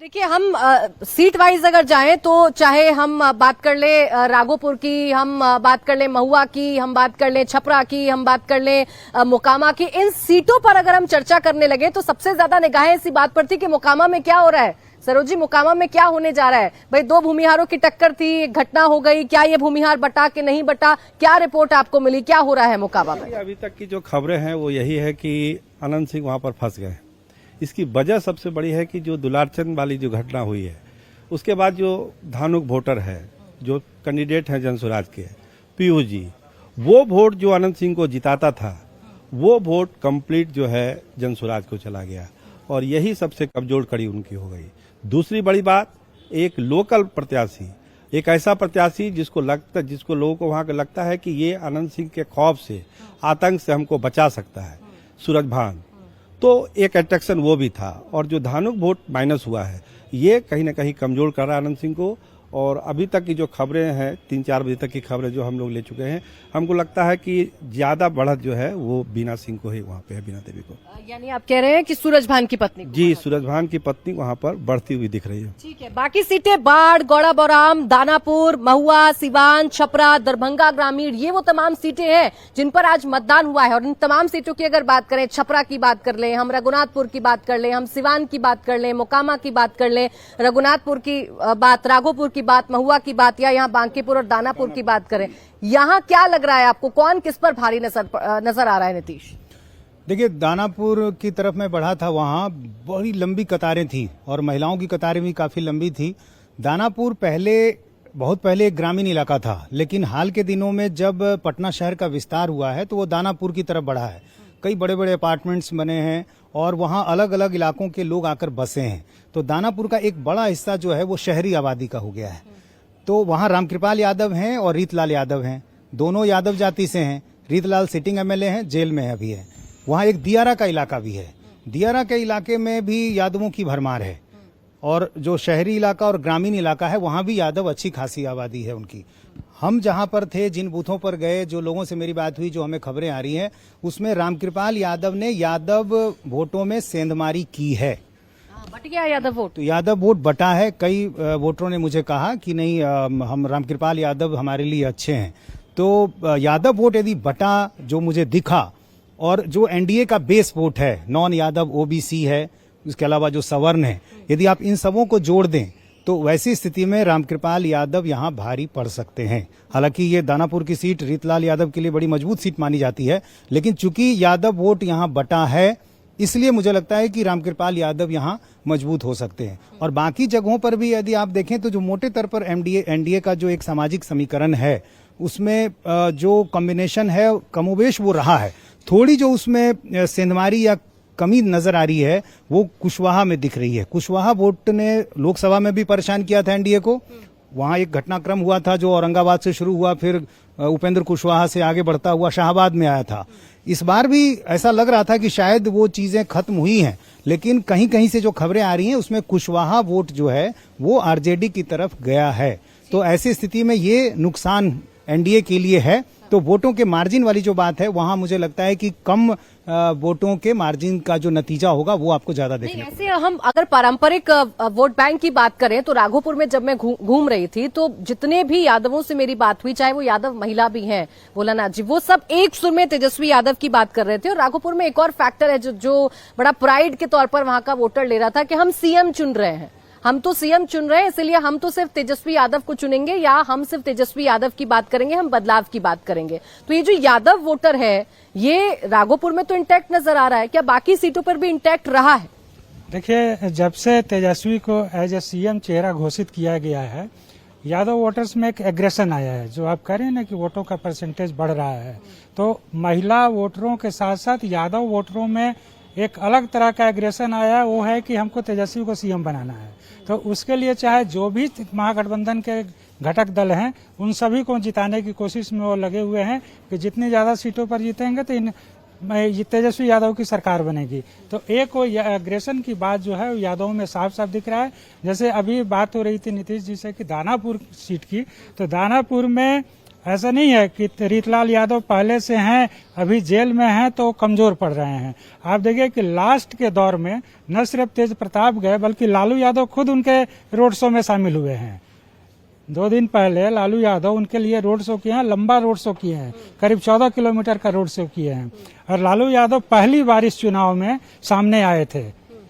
देखिए हम seat wise अगर जाएं तो चाहे हम बात कर ले राघोपुर की, हम बात कर ले महुआ की, हम बात कर ले छपरा की, हम बात कर ले मोकामा की, इन सीटों पर अगर हम चर्चा करने लगे तो सबसे ज्यादा निगाहें इसी बात पर थी कि मोकामा में क्या हो रहा है। सरोज जी, मोकामा में क्या होने जा रहा है? भाई दो भूमिहारों की टक्कर थी, एक घटना हो गई, क्या ये भूमिहार बटा कि नहीं बटा, क्या रिपोर्ट आपको मिली, क्या हो रहा है मोकामा में? अभी तक की जो खबरें हैं वो यही है कि अनंत सिंह वहां पर फंस गए। इसकी वजह सबसे बड़ी है कि जो दुलारचंद वाली जो घटना हुई है, उसके बाद जो धानुक वोटर है, जो कैंडिडेट हैं जनसुराज के पीयूष जी, वो वोट जो अनंत सिंह को जिताता था वो वोट कंप्लीट जो है जनसुराज को चला गया और यही सबसे कमजोर कड़ी उनकी हो गई। दूसरी बड़ी बात, एक लोकल प्रत्याशी, एक ऐसा प्रत्याशी जिसको लोगों को वहां का लगता है कि ये अनंत सिंह के खौफ से, आतंक से हमको बचा सकता है, सूरजभान, तो एक अट्रैक्शन वो भी था। और जो धानुक वोट माइनस हुआ है ये कहीं ना कहीं कमजोर कर रहा है अनंत सिंह को। और अभी तक की जो खबरें हैं, 3-4 बजे तक की खबरें जो हम लोग ले चुके हैं, हमको लगता है कि ज्यादा बढ़त जो है वो बीना सिंह को ही वहाँ पे है, बीना देवी को। यानी आप कह रहे हैं कि सूरजभान की पत्नी को? जी, सूरजभान की पत्नी वहाँ पर बढ़ती हुई दिख रही है। ठीक है, बाकी सीटें बाढ़, गौड़ा बौराम, दानापुर, महुआ, सिवान, छपरा, दरभंगा ग्रामीण, ये वो तमाम सीटें हैं जिन पर आज मतदान हुआ है। और इन तमाम सीटों की अगर बात करें, छपरा की बात कर लें, हम रघुनाथपुर की बात कर लें, हम सिवान की बात कर लें, मोकामा की बात कर लें, रघुनाथपुर की बात, राघोपुर की बात, महुआ की बात, या यहाँ बांकीपुर और दानापुर की बात करें, यहाँ क्या लग रहा है आपको, कौन किस पर भारी नजर आ रहा है? नीतीश, देखिए, दानापुर की तरफ मैं बढ़ा था, वहां बड़ी लंबी कतारें थी और महिलाओं की कतारें भी काफी लंबी थी। दानापुर बहुत पहले एक ग्रामीण इलाका था, लेकिन हाल के दिनों में जब पटना शहर का विस्तार हुआ है तो वो दानापुर की तरफ बढ़ा है। कई बड़े बड़े अपार्टमेंट्स बने हैं और वहाँ अलग अलग इलाकों के लोग आकर बसे हैं, तो दानापुर का एक बड़ा हिस्सा जो है वो शहरी आबादी का हो गया है। तो वहाँ रामकृपाल यादव हैं और रीतलाल यादव हैं, दोनों यादव जाति से हैं। रीतलाल सिटिंग एमएलए हैं, जेल में अभी है। वहाँ एक दियारा का इलाका भी है, दियारा के इलाके में भी यादवों की भरमार है। और जो शहरी इलाका और ग्रामीण इलाका है वहाँ भी यादव अच्छी खासी आबादी है उनकी। हम जहाँ पर थे, जिन बूथों पर गए, जो लोगों से मेरी बात हुई, जो हमें खबरें आ रही हैं, उसमें रामकृपाल यादव ने यादव वोटों में सेंधमारी की है। बट गया यादव वोट? तो यादव वोट बटा है। कई वोटरों ने मुझे कहा कि नहीं, हम रामकृपाल यादव हमारे लिए अच्छे हैं। तो यादव वोट यदि बटा, जो मुझे दिखा, और जो एनडीए का बेस वोट है, नॉन यादव ओबीसी है, उसके अलावा जो सवर्ण है, यदि आप इन सबों को जोड़ दें तो वैसी स्थिति में रामकृपाल यादव यहां भारी पड़ सकते हैं। हालांकि ये दानापुर की सीट रीतलाल यादव के लिए बड़ी मजबूत सीट मानी जाती है, लेकिन चूंकि यादव वोट यहां बटा है, इसलिए मुझे लगता है कि रामकृपाल यादव यहां मजबूत हो सकते हैं। और बाकी जगहों पर भी यदि आप देखें तो जो मोटे तौर पर एनडीए का जो एक सामाजिक समीकरण है, उसमें जो कॉम्बिनेशन है कमोबेश वो रहा है। थोड़ी जो उसमें सेंधमारी या कमी नजर आ रही है वो कुशवाहा में दिख रही है। कुशवाहा वोट ने लोकसभा में भी परेशान किया था एनडीए को। वहां एक घटनाक्रम हुआ था जो औरंगाबाद से शुरू हुआ, फिर उपेंद्र कुशवाहा से आगे बढ़ता हुआ शाहबाद में आया था। इस बार भी ऐसा लग रहा था कि शायद वो चीजें खत्म हुई हैं, लेकिन कहीं कहीं से जो खबरें आ रही हैं उसमें कुशवाहा वोट जो है वो आरजेडी की तरफ गया है। तो ऐसी स्थिति में ये नुकसान एनडीए के लिए है। तो वोटों के मार्जिन वाली जो बात है, वहां मुझे लगता है कि कम वोटों के मार्जिन का जो नतीजा होगा वो आपको ज्यादा देखने को। ऐसे हम अगर पारंपरिक वोट बैंक की बात करें तो राघोपुर में जब मैं घूम रही थी तो जितने भी यादवों से मेरी बात हुई, चाहे वो यादव महिला भी हैं, भोलानाथ जी, वो सब एक सुर में तेजस्वी यादव की बात कर रहे थे। और राघोपुर में एक और फैक्टर है जो बड़ा प्राइड के तौर पर वहां का वोटर ले रहा था कि हम सीएम चुन रहे हैं, हम तो सीएम चुन रहे हैं, इसलिए हम तो सिर्फ तेजस्वी यादव को चुनेंगे, या हम सिर्फ तेजस्वी यादव की बात करेंगे, हम बदलाव की बात करेंगे। तो ये जो यादव वोटर है ये राघोपुर में तो इंटैक्ट नजर आ रहा है, क्या बाकी सीटों पर भी इंटैक्ट रहा है? देखिए, जब से तेजस्वी को एज ए सीएम चेहरा घोषित किया गया है, यादव वोटर्स में एक एग्रेशन आया है। जो आप कह रहे हैं ना कि वोटों का परसेंटेज बढ़ रहा है, तो महिला वोटरों के साथ साथ यादव वोटरों में एक अलग तरह का एग्रेशन आया है। वो है कि हमको तेजस्वी को सीएम बनाना है। तो उसके लिए चाहे जो भी महागठबंधन के घटक दल हैं उन सभी को जिताने की कोशिश में वो लगे हुए हैं कि जितनी ज्यादा सीटों पर जीतेंगे तो तेजस्वी यादव की सरकार बनेगी। तो एक वो एग्रेशन की बात जो है यादवों में साफ साफ दिख रहा है। जैसे अभी बात हो रही थी नीतीश जी से कि दानापुर सीट की, तो दानापुर में ऐसा नहीं है कि रीतलाल यादव पहले से हैं, अभी जेल में हैं तो कमजोर पड़ रहे हैं। आप देखिए कि लास्ट के दौर में न सिर्फ तेज प्रताप गए बल्कि लालू यादव खुद उनके रोड शो में शामिल हुए हैं। 2 दिन पहले लालू यादव उनके लिए रोड शो किए हैं, लंबा रोड शो किए हैं, करीब 14 किलोमीटर का रोड शो किए हैं। और लालू यादव पहली बार इस चुनाव में सामने आए थे,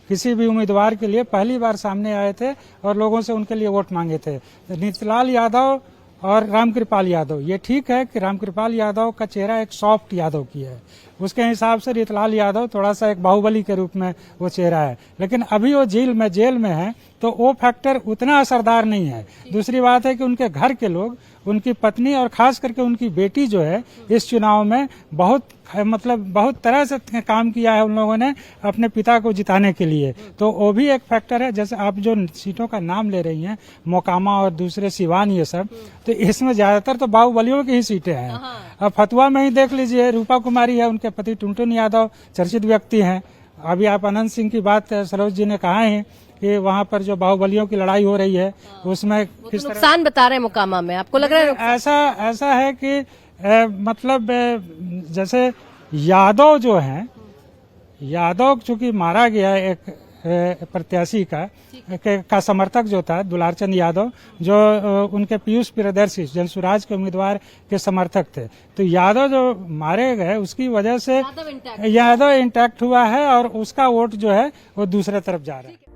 किसी भी उम्मीदवार के लिए पहली बार सामने आए थे और लोगों से उनके लिए वोट मांगे थे। रीतलाल यादव और रामकृपाल यादव, ये ठीक है कि रामकृपाल यादव का चेहरा एक सॉफ्ट यादव की है, उसके हिसाब से रीतलाल यादव थोड़ा सा एक बाहुबली के रूप में वो चेहरा है, लेकिन अभी वो जेल में है तो वो फैक्टर उतना असरदार नहीं है। दूसरी बात है कि उनके घर के लोग, उनकी पत्नी और खास करके उनकी बेटी जो है इस चुनाव में बहुत तरह से काम किया है उन लोगों ने अपने पिता को जिताने के लिए, तो वो भी एक फैक्टर है। जैसे आप जो सीटों का नाम ले रही हैं, मोकामा और दूसरे सिवान, ये सब, तो इसमें ज्यादातर तो बाहुबलियों की ही सीटें हैं। अब फतुआ में ही देख लीजिए, रूपा कुमारी है, उनके पति टुनटुन यादव चर्चित व्यक्ति हैं। अभी आप अनंत सिंह की बात सरोज जी ने कहा है कि वहाँ पर जो बाहुबलियों की लड़ाई हो रही है उसमें किस तरह नुकसान बता रहे हैं मोकामा में, आपको लग रहा है? ऐसा है कि जैसे यादव जो हैं, यादव चूंकि मारा गया एक प्रत्याशी का समर्थक जो था दुलारचंद यादव, जो उनके पीयूष प्रियदर्शी जनसुराज के उम्मीदवार के समर्थक थे, तो यादव जो मारे गए उसकी वजह से यादव इंटैक्ट हुआ है और उसका वोट जो है वो दूसरे तरफ जा रहा है।